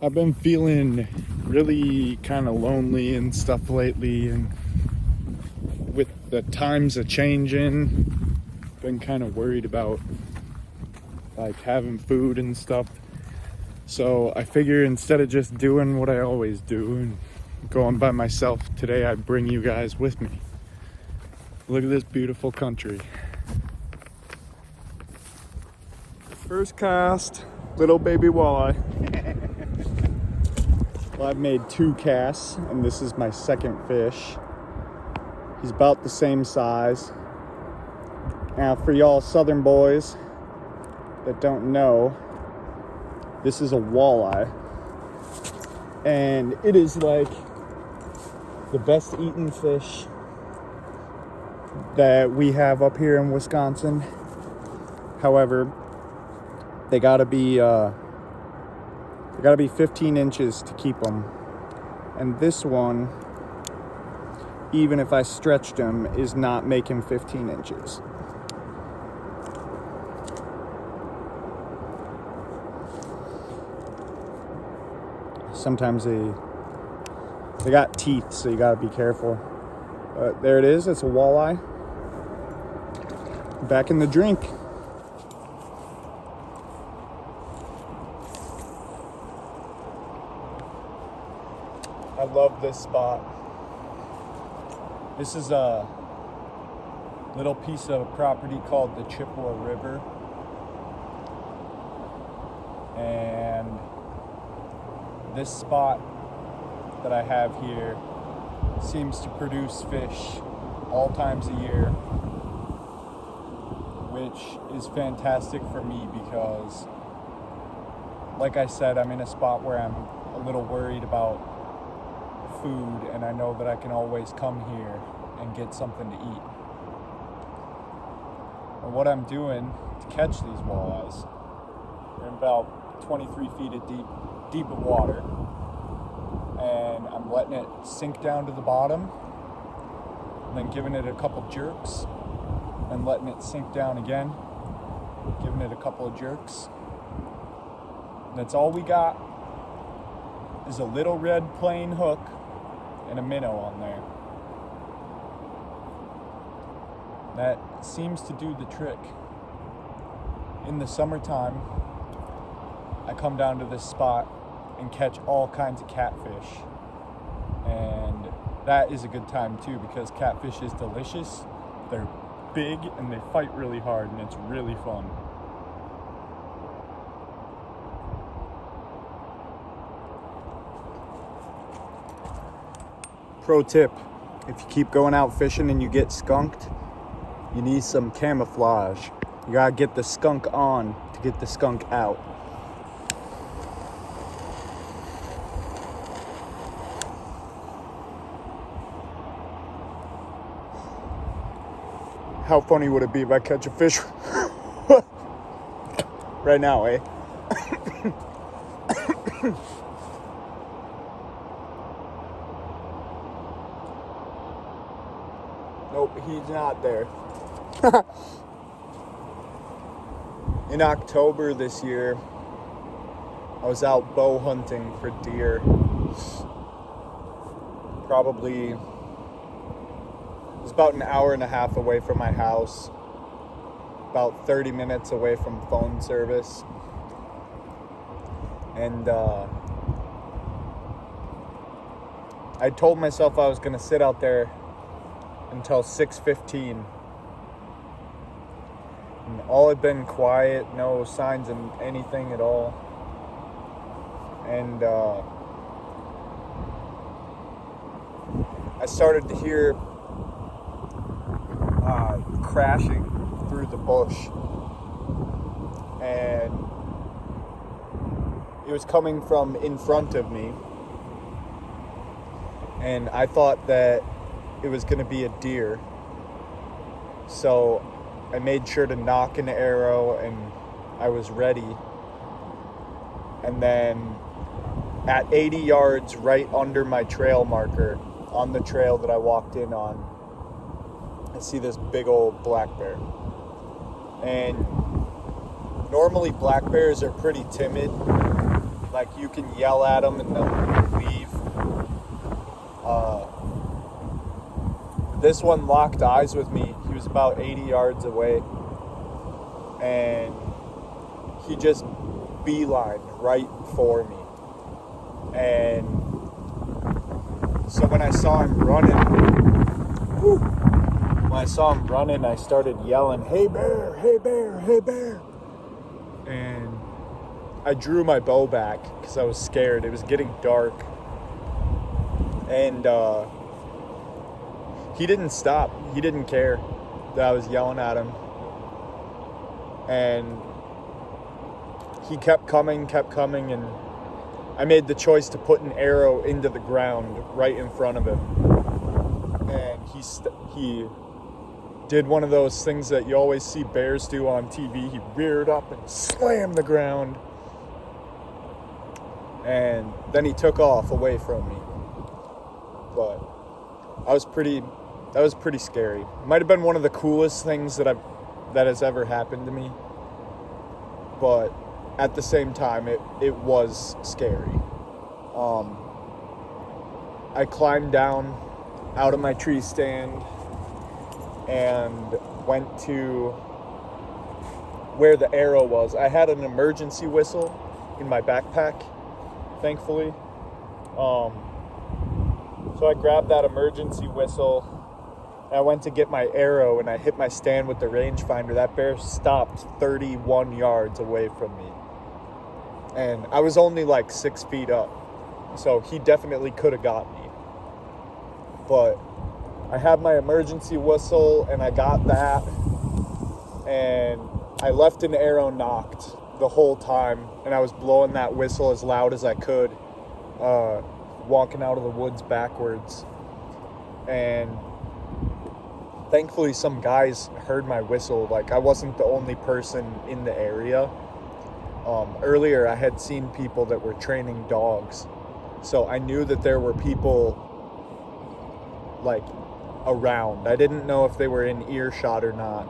I've been feeling really kind of lonely and stuff lately, and with the times a changing, been kind of worried about like having food and stuff. So I figure instead of just doing what I always do and going by myself, today I bring you guys with me. Look at this beautiful country. First cast, little baby walleye. Well, I've made 2 casts, and this is my second fish. He's about the same size. Now, for y'all southern boys that don't know, this is a walleye. And it is like the best eaten fish that we have up here in Wisconsin. However, they gotta be 15 inches to keep them. And this one, even if I stretched him, is not making 15 inches. Sometimes they got teeth, so you gotta be careful. But there it is, it's a walleye. Back in the drink. I love this spot. This is a little piece of property called the Chippewa River. And this spot that I have here seems to produce fish all times a year, which is fantastic for me because, like I said, I'm in a spot where I'm a little worried about food, and I know that I can always come here and get something to eat. And what I'm doing to catch these walleyes, they're in about 23 feet of deep of water, and I'm letting it sink down to the bottom, and then giving it a couple jerks, and letting it sink down again, giving it a couple of jerks. And that's all we got is a little red plain hook and a minnow on there. That seems to do the trick. In the summertime, I come down to this spot and catch all kinds of catfish. And that is a good time too, because catfish is delicious. They're big and they fight really hard, and it's really fun. Pro tip, if you keep going out fishing and you get skunked, you need some camouflage. You gotta get the skunk on to get the skunk out. How funny would it be if I catch a fish right now, eh? Nope, he's not there. In October this year, I was out bow hunting for deer. Probably, it was about an hour and a half away from my house, about 30 minutes away from phone service. And I told myself I was gonna sit out there until 6:15, and all had been quiet, no signs of anything at all. And I started to hear crashing through the bush, and it was coming from in front of me, and I thought that it was going to be a deer. So I made sure to knock an arrow, and I was ready. And then at 80 yards right under my trail marker on the trail that I walked in on, I see this big old black bear. And normally black bears are pretty timid. like you can yell at them and they'll leave. This one locked eyes with me. He was about 80 yards away, and he just beelined right for me. And so when I saw him running, I started yelling, "Hey bear, hey bear, hey bear." And I drew my bow back because I was scared. It was getting dark. And he didn't stop. He didn't care that I was yelling at him. And he kept coming, and I made the choice to put an arrow into the ground right in front of him. And he did one of those things that you always see bears do on TV. He reared up and slammed the ground. And then he took off away from me. But that was pretty scary. Might have been one of the coolest things that has ever happened to me. But at the same time, it was scary. I climbed down out of my tree stand and went to where the arrow was. I had an emergency whistle in my backpack, thankfully. So I grabbed that emergency whistle, and I went to get my arrow, and I hit my stand with the rangefinder. That bear stopped 31 yards away from me. And I was only like 6 feet up, so he definitely could have got me. But I had my emergency whistle, and I got that, and I left an arrow knocked the whole time, and I was blowing that whistle as loud as I could, walking out of the woods backwards. And thankfully some guys heard my whistle. Like, I wasn't the only person in the area. Earlier I had seen people that were training dogs, so I knew that there were people like around. I didn't know if they were in earshot or not.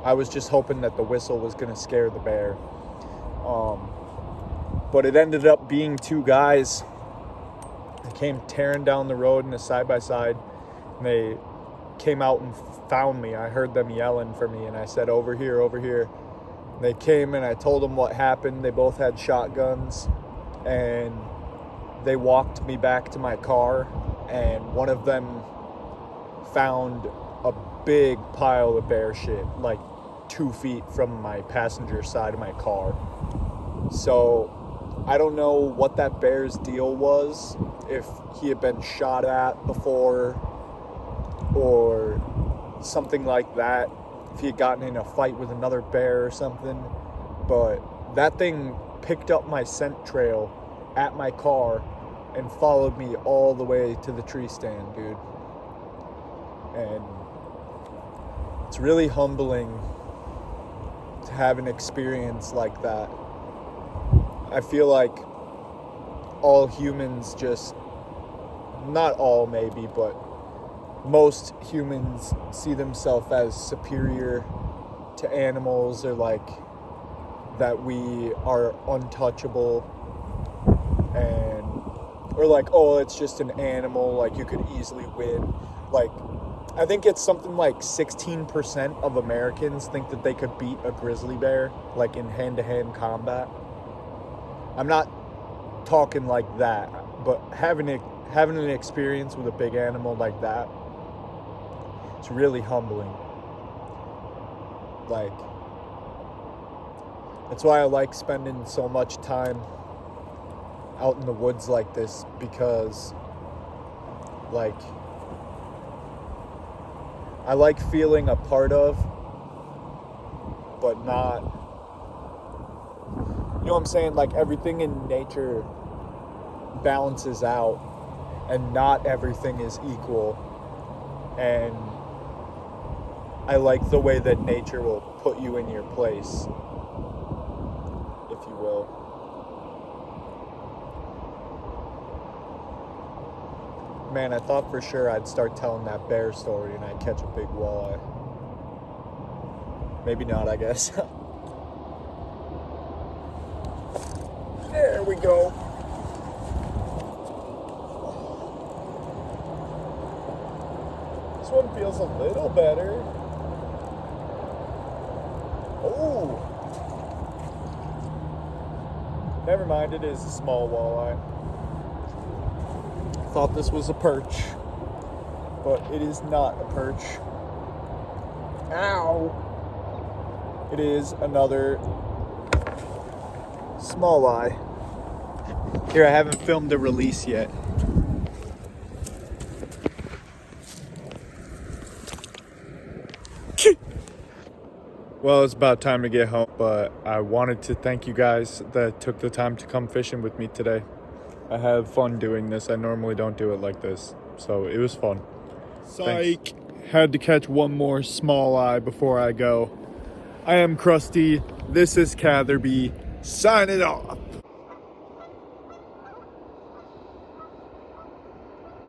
I was just hoping that the whistle was going to scare the bear. But it ended up being two guys. They came tearing down the road in a side-by-side, and they came out and found me. I heard them yelling for me, and I said, "Over here, over here." They came, and I told them what happened. They both had shotguns, and they walked me back to my car, and one of them found a big pile of bear shit, like 2 feet from my passenger side of my car. So I don't know what that bear's deal was, if he had been shot at before or something like that, if he had gotten in a fight with another bear or something. But that thing picked up my scent trail at my car and followed me all the way to the tree stand, dude. And it's really humbling to have an experience like that. I feel like all humans just, not all maybe, but most humans see themselves as superior to animals, or like that we are untouchable, and or like, oh, it's just an animal, like you could easily win. Like, I think it's something like 16% of Americans think that they could beat a grizzly bear, like in hand-to-hand combat. I'm not talking like that, but having an experience with a big animal like that, it's really humbling. Like, that's why I like spending so much time out in the woods like this, because like I like feeling a part of, but not, you know what I'm saying? Like, everything in nature balances out, and not everything is equal. And I like the way that nature will put you in your place, if you will. Man, I thought for sure I'd start telling that bear story and I'd catch a big walleye. Maybe not, I guess. There we go. one feels a little better. Oh! Never mind, it is a small walleye. Thought this was a perch, but it is not a perch. Ow! It is another small eye. Here, I haven't filmed the release yet. Well, it's about time to get home, but I wanted to thank you guys that took the time to come fishing with me today. I have fun doing this. I normally don't do it like this, so it was fun. Psych! Thanks. Had to catch one more small eye before I go. I am Crusty. This is Catherby. Signing off.